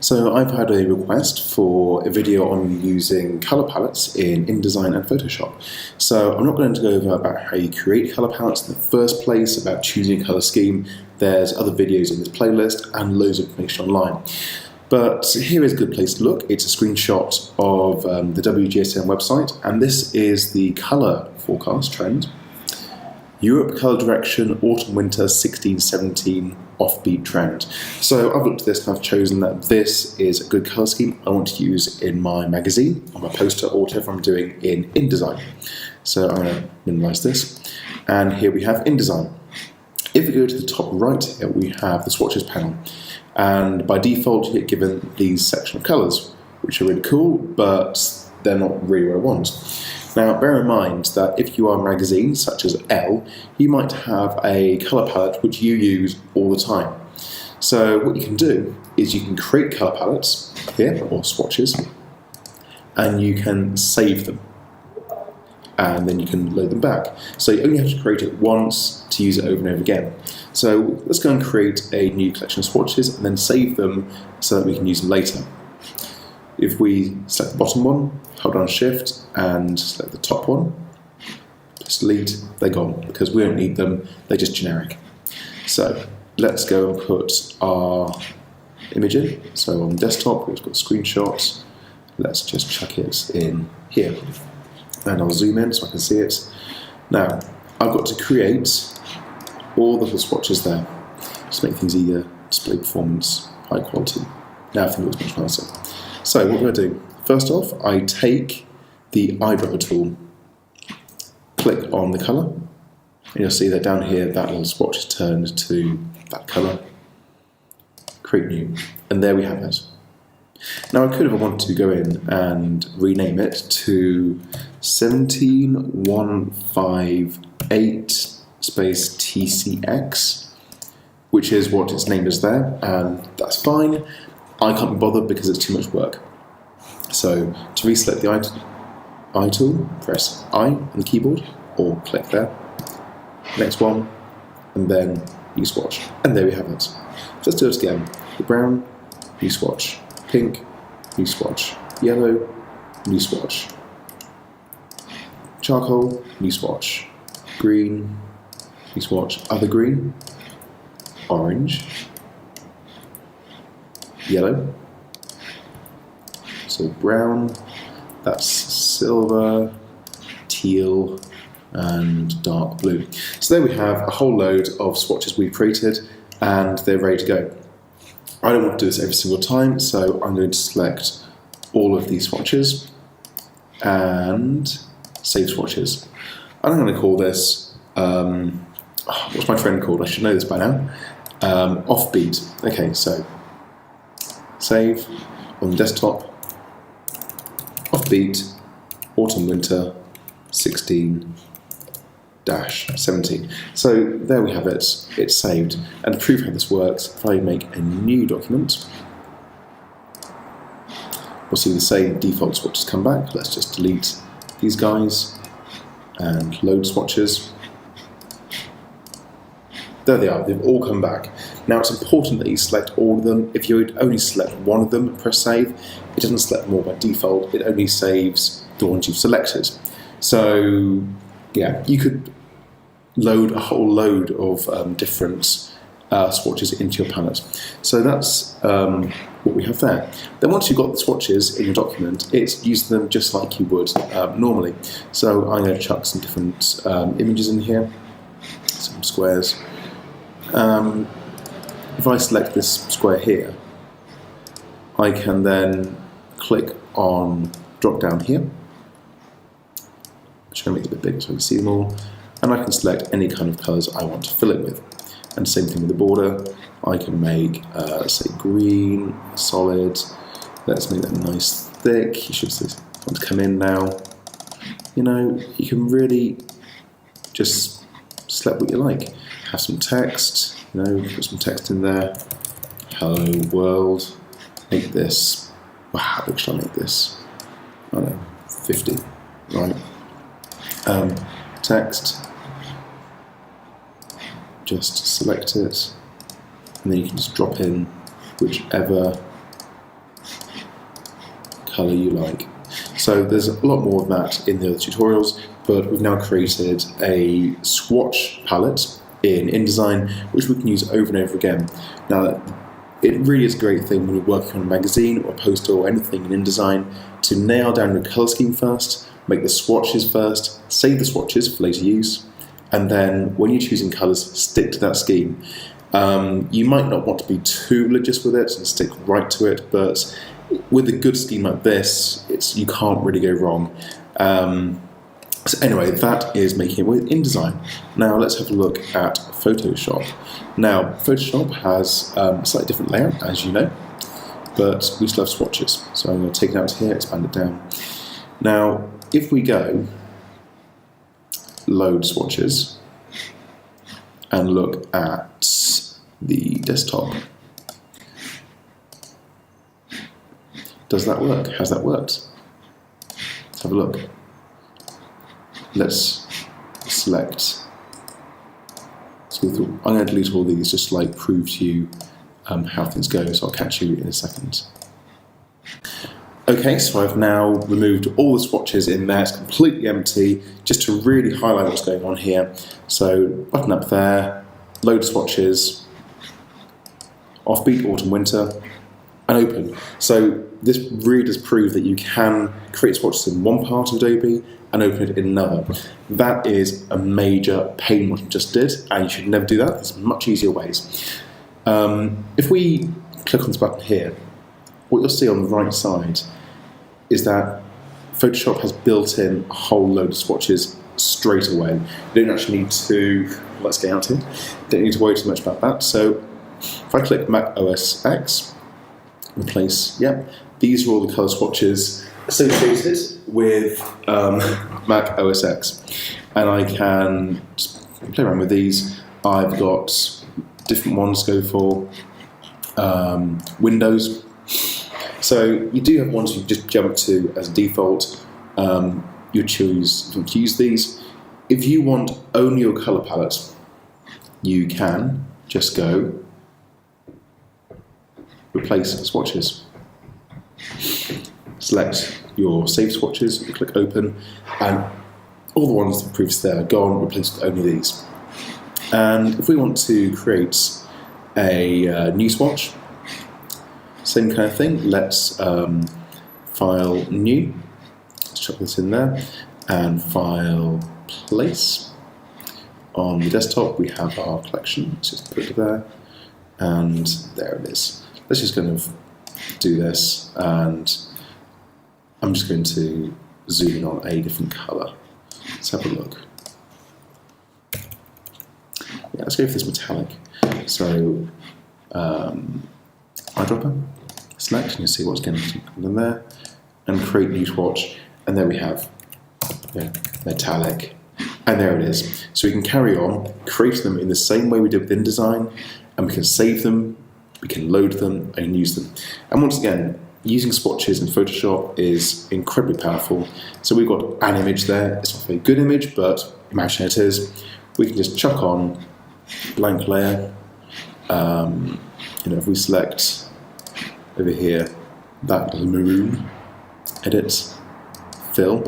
So I've had a request for a video on using colour palettes in InDesign and Photoshop. So I'm not going to go over about how you create colour palettes in the first place, about choosing a colour scheme. There's other videos in this playlist and loads of information online. But here is a good place to look. It's a screenshot of the WGSN website, and this is the colour forecast trend. Europe colour direction, autumn-winter 16-17 offbeat trend. So I've looked at this and I've chosen that this is a good colour scheme I want to use in my magazine, on my poster, or whatever I'm doing in InDesign. So I'm going to minimise this. And here we have InDesign. If we go to the top right here, we have the swatches panel. And by default, you get given these section of colours, which are really cool, but they're not really what I want. Now, bear in mind that if you are a magazine, such as Elle, you might have a colour palette which you use all the time. So what you can do is you can create colour palettes here, or swatches, and you can save them. And then you can load them back. So you only have to create it once to use it over and over again. So let's go and create a new collection of swatches and then save them so that we can use them later. If we select the bottom one, hold down Shift and select the top one, just delete, they're gone because we don't need them, they're just generic. So let's go and put our image in. So on desktop, we've got screenshots. Let's just chuck it in here. And I'll zoom in so I can see it. Now, I've got to create all the little swatches there. Just make things easier, display performance, high quality. Now I think it looks much nicer. So what do I do? First off, I take the eyedropper tool, click on the colour, and you'll see that down here that little swatch is turned to that colour. Create new, and there we have it. Now I could have wanted to go in and rename it to 17158 space TCX, which is what its name is there, and that's fine. I can't be bothered because it's too much work. So to reselect the I tool, press I on the keyboard, or click there. Next one, and then new swatch. And there we have it. Let's do it again. The brown, new swatch. Pink, new swatch. Yellow, new swatch. Charcoal, new swatch. Green, new swatch. Other green. Orange. Yellow. So brown, that's silver, teal, and dark blue. So there we have a whole load of swatches we've created, and they're ready to go. I don't want to do this every single time, so I'm going to select all of these swatches and save swatches. I'm going to call this, what's my friend called? I should know this by now. Offbeat. Okay, so save on the desktop. Offbeat, autumn winter 16-17. So there we have it, it's saved. And to prove how this works, if I make a new document, we'll see the same default swatches come back. Let's just delete these guys and load swatches. There they are, they've all come back. Now it's important that you select all of them. If you would only select one of them and press save, it doesn't select them all by default, it only saves the ones you've selected. So yeah, you could load a whole load of different swatches into your palette. So that's what we have there. Then once you've got the swatches in your document, it's using them just like you would normally. So I'm going to chuck some different images in here, some squares. If I select this square here, I can then click on drop down here. I'm just going to make it a bit bigger so I can see them all, and I can select any kind of colours I want to fill it with. And same thing with the border. I can make, say, green, solid. Let's make that nice thick. You should want to come in now. You know, you can really just select what you like. Have some text, you know, put some text in there. Hello world. Make this, wow, how big should I make this? I don't know, 50, right? Text, just select it, and then you can just drop in whichever colour you like. So there's a lot more of that in the other tutorials, but we've now created a swatch palette in InDesign, which we can use over and over again. Now, it really is a great thing when you're working on a magazine or a poster or anything in InDesign to nail down your colour scheme first, make the swatches first, save the swatches for later use, and then when you're choosing colours, stick to that scheme. You might not want to be too religious with it and stick right to it, but with a good scheme like this, you can't really go wrong. So anyway, that is making it with InDesign. Now let's have a look at Photoshop. Now, Photoshop has a slightly different layout, as you know, but we still have swatches. So I'm going to take it out here, expand it down. Now, if we go load swatches and look at the desktop, does that work? Has that worked? Let's have a look. Let's select. So I'm going to delete all these just to like prove to you how things go. So I'll catch you in a second. Okay, so I've now removed all the swatches in there. It's completely empty, just to really highlight what's going on here. So button up there, load swatches, offbeat, autumn, winter, and open. So this really does prove that you can create swatches in one part of Adobe and open it in another. That is a major pain what you just did, and you should never do that. There's much easier ways. If we click on this button here, what you'll see on the right side is that Photoshop has built in a whole load of swatches straight away. You don't actually need to, let's get out here, don't need to worry too much about that. So if I click Mac OS X, replace, these are all the colour swatches associated with Mac OS X. And I can just play around with these. I've got different ones to go for Windows. So you do have ones you just jump to as a default. You choose to use these. If you want only your colour palette, you can just go replace swatches. Select your saved swatches, you click open, and all the ones that previously there are gone, replace with only these. And if we want to create a new swatch, same kind of thing, let's file new, let's chuck this in there, and file place. On the desktop we have our collection, let's just put it there, and there it is. Let's just kind of do this, and I'm just going to zoom in on a different colour. Let's have a look. Yeah, let's go for this metallic. So, eyedropper, select, and you'll see what's going to come in there, and create new swatch, and there we have metallic, and there it is. So we can carry on, create them in the same way we did with InDesign, and we can save them, we can load them, and use them. And once again, using swatches in Photoshop is incredibly powerful. So we've got an image there. It's not a very good image, but imagine it is. We can just chuck on blank layer. If we select over here that little maroon, edit, fill,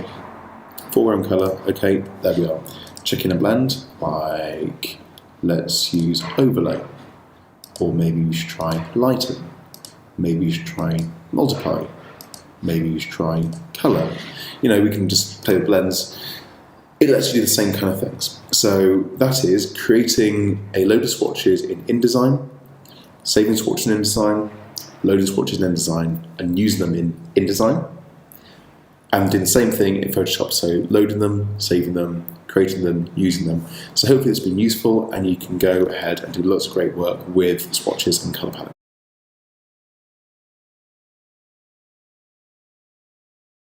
foreground color. Okay, there we are. Check in a blend. Like, let's use overlay, or maybe we should try lighten. Maybe you should try multiply. Maybe you should try color. We can just play with blends. It lets you do the same kind of things. So that is creating a load of swatches in InDesign, saving swatches in InDesign, loading swatches in InDesign, and using them in InDesign. And doing the same thing in Photoshop, so loading them, saving them, creating them, using them. So hopefully it's been useful, and you can go ahead and do lots of great work with swatches and color palettes.